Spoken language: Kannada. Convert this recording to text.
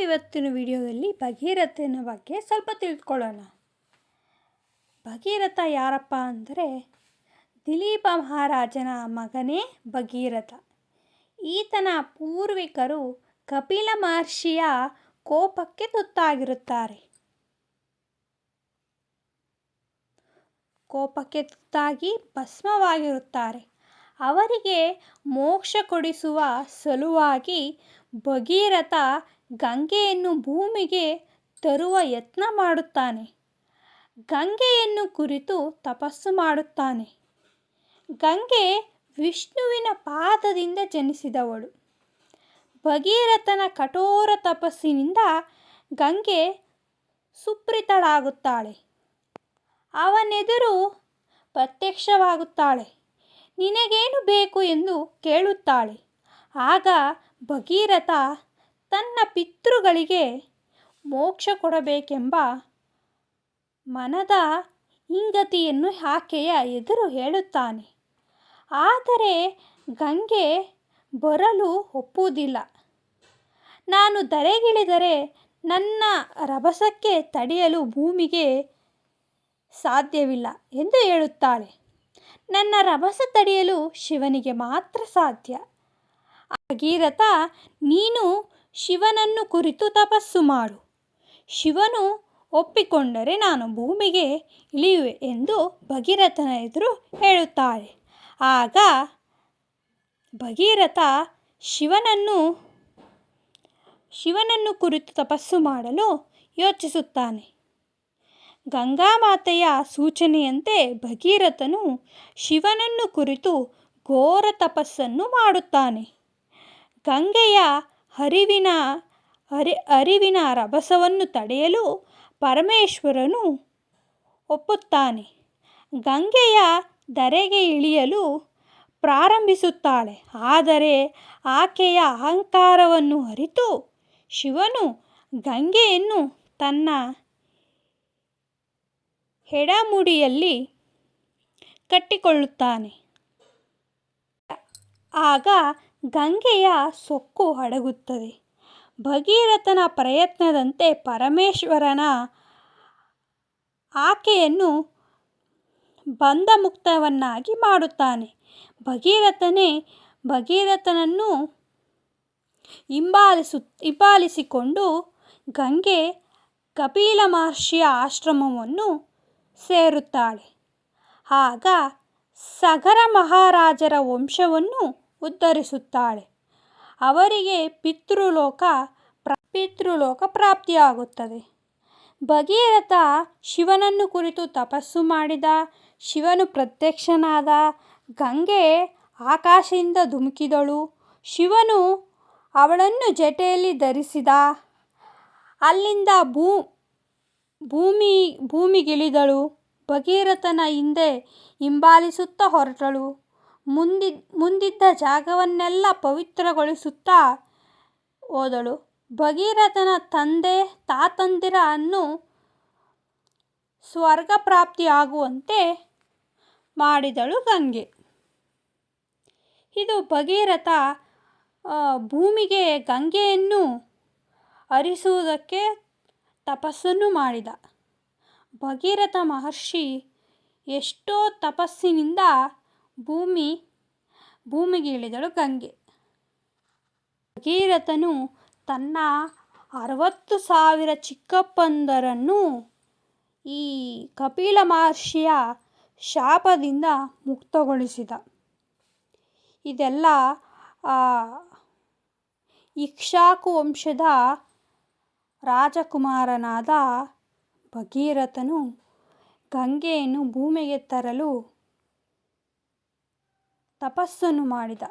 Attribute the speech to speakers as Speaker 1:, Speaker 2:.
Speaker 1: ಇವತ್ತಿನ ವಿಡಿಯೋದಲ್ಲಿ ಭಗೀರಥನ ಬಗ್ಗೆ ಸ್ವಲ್ಪ ತಿಳ್ಕೊಳ್ಳೋಣ. ಭಗೀರಥ ಯಾರಪ್ಪ ಅಂದರೆ ದಿಲೀಪ ಮಹಾರಾಜನ ಮಗನೇ ಭಗೀರಥ. ಈತನ ಪೂರ್ವಿಕರು ಕಪಿಲ ಮಹರ್ಷಿಯ ಕೋಪಕ್ಕೆ ತುತ್ತಾಗಿ ಭಸ್ಮವಾಗಿರುತ್ತಾರೆ. ಅವರಿಗೆ ಮೋಕ್ಷ ಕೊಡಿಸುವ ಸಲುವಾಗಿ ಭಗೀರಥ ಗಂಗೆಯನ್ನು ಭೂಮಿಗೆ ತರುವ ಯತ್ನ ಮಾಡುತ್ತಾನೆ. ಗಂಗೆಯನ್ನು ಕುರಿತು ತಪಸ್ಸು ಮಾಡುತ್ತಾನೆ. ಗಂಗೆ ವಿಷ್ಣುವಿನ ಪಾದದಿಂದ ಜನಿಸಿದವಳು. ಭಗೀರಥನ ಕಠೋರ ತಪಸ್ಸಿನಿಂದ ಗಂಗೆ ಸುಪ್ರೀತಳಾಗುತ್ತಾಳೆ. ಅವನೆದುರು ಪ್ರತ್ಯಕ್ಷವಾಗುತ್ತಾಳೆ. ನಿನಗೇನು ಬೇಕು ಎಂದು ಕೇಳುತ್ತಾಳೆ. ಆಗ ಭಗೀರಥ ತನ್ನ ಪಿತೃಗಳಿಗೆ ಮೋಕ್ಷ ಕೊಡಬೇಕೆಂಬ ಮನದ ಇಂಗತಿಯನ್ನು ಆಕೆಯ ಎದುರು ಹೇಳುತ್ತಾನೆ. ಆದರೆ ಗಂಗೆ ಬರಲು ಒಪ್ಪುವುದಿಲ್ಲ. ನಾನು ಧರೆಗಿಳಿದರೆ ನನ್ನ ರಭಸಕ್ಕೆ ತಡೆಯಲು ಭೂಮಿಗೆ ಸಾಧ್ಯವಿಲ್ಲ ಎಂದು ಹೇಳುತ್ತಾಳೆ. ನನ್ನ ರಭಸ ತಡೆಯಲು ಶಿವನಿಗೆ ಮಾತ್ರ ಸಾಧ್ಯ. ಭಗೀರಥ, ನೀನು ಶಿವನನ್ನು ಕುರಿತು ತಪಸ್ಸು ಮಾಡು. ಶಿವನು ಒಪ್ಪಿಕೊಂಡರೆ ನಾನು ಭೂಮಿಗೆ ಇಳಿಯುವೆ ಎಂದು ಭಗೀರಥನ ಎದುರು ಹೇಳುತ್ತಾಳೆ. ಆಗ ಭಗೀರಥ ಶಿವನನ್ನು ಕುರಿತು ತಪಸ್ಸು ಮಾಡಲು ಯೋಚಿಸುತ್ತಾನೆ. ಗಂಗಾಮಾತೆಯ ಸೂಚನೆಯಂತೆ ಭಗೀರಥನು ಶಿವನನ್ನು ಕುರಿತು ಘೋರ ತಪಸ್ಸನ್ನು ಮಾಡುತ್ತಾನೆ. ಗಂಗೆಯ ಹರಿವಿನ ರಭಸವನ್ನು ತಡೆಯಲು ಪರಮೇಶ್ವರನು ಒಪ್ಪುತ್ತಾನೆ. ಗಂಗೆಯ ಧರೆಗೆ ಇಳಿಯಲು ಪ್ರಾರಂಭಿಸುತ್ತಾಳೆ. ಆದರೆ ಆಕೆಯ ಅಹಂಕಾರವನ್ನು ಅರಿತು ಶಿವನು ಗಂಗೆಯನ್ನು ತನ್ನ ಹೆಡಮುಡಿಯಲ್ಲಿ ಕಟ್ಟಿಕೊಳ್ಳುತ್ತಾನೆ. ಆಗ ಗಂಗೆಯ ಸೊಕ್ಕು ಅಡಗುತ್ತದೆ. ಭಗೀರಥನ ಪ್ರಯತ್ನದಂತೆ ಪರಮೇಶ್ವರನ ಆಕೆಯನ್ನು ಬಂಧಮುಕ್ತವನ್ನಾಗಿ ಮಾಡುತ್ತಾನೆ. ಭಗೀರಥನನ್ನು ಹಿಂಬಾಲಿಸಿಕೊಂಡು ಗಂಗೆ ಕಪಿಲ ಮಹರ್ಷಿಯ ಆಶ್ರಮವನ್ನು ಸೇರುತ್ತಾಳೆ. ಆಗ ಸಗರ ಮಹಾರಾಜರ ವಂಶವನ್ನು ಉದ್ಧರಿಸುತ್ತಾಳೆ. ಅವರಿಗೆ ಪಿತೃಲೋಕ ಪ್ರಾಪ್ತಿಯಾಗುತ್ತದೆ. ಭಗೀರಥ ಶಿವನನ್ನು ಕುರಿತು ತಪಸ್ಸು ಮಾಡಿದ. ಶಿವನು ಪ್ರತ್ಯಕ್ಷನಾದ. ಗಂಗೆ ಆಕಾಶದಿಂದ ಧುಮುಕಿದಳು. ಶಿವನು ಅವಳನ್ನು ಜಟೆಯಲ್ಲಿ ಧರಿಸಿದ. ಅಲ್ಲಿಂದ ಭೂಮಿಗಿಳಿದಳು. ಭಗೀರಥನ ಹಿಂದೆ ಹಿಂಬಾಲಿಸುತ್ತಾ ಹೊರಟಳು. ಮುಂದಿದ್ದ ಜಾಗವನ್ನೆಲ್ಲ ಪವಿತ್ರಗೊಳಿಸುತ್ತಾ ಹೋದಳು. ಭಗೀರಥನ ತಂದೆ ತಾತಂದಿರನ್ನು ಸ್ವರ್ಗ ಪ್ರಾಪ್ತಿಯಾಗುವಂತೆ ಮಾಡಿದಳು ಗಂಗೆ. ಇದು ಭಗೀರಥ ಭೂಮಿಗೆ ಗಂಗೆಯನ್ನು ಹರಿಸುವುದಕ್ಕೆ ತಪಸ್ಸನ್ನು ಮಾಡಿದ. ಭಗೀರಥ ಮಹರ್ಷಿ ಎಷ್ಟೋ ತಪಸ್ಸಿನಿಂದ ಭೂಮಿಗೆ ಇಳಿದಳು ಗಂಗೆ. ಭಗೀರಥನು ತನ್ನ 60,000 ಚಿಕ್ಕಪ್ಪಂದಿರನ್ನು ಈ ಕಪಿಲ ಮಹರ್ಷಿಯ ಶಾಪದಿಂದ ಮುಕ್ತಗೊಳಿಸಿದ. ಇದೆಲ್ಲ ಇಕ್ಷ್ವಾಕು ವಂಶದ ರಾಜಕುಮಾರನಾದ ಭಗೀರಥನು ಗಂಗೆಯನ್ನು ಭೂಮಿಗೆ ತರಲು ತಪಸ್ಸನ್ನು ಮಾಡಿದ.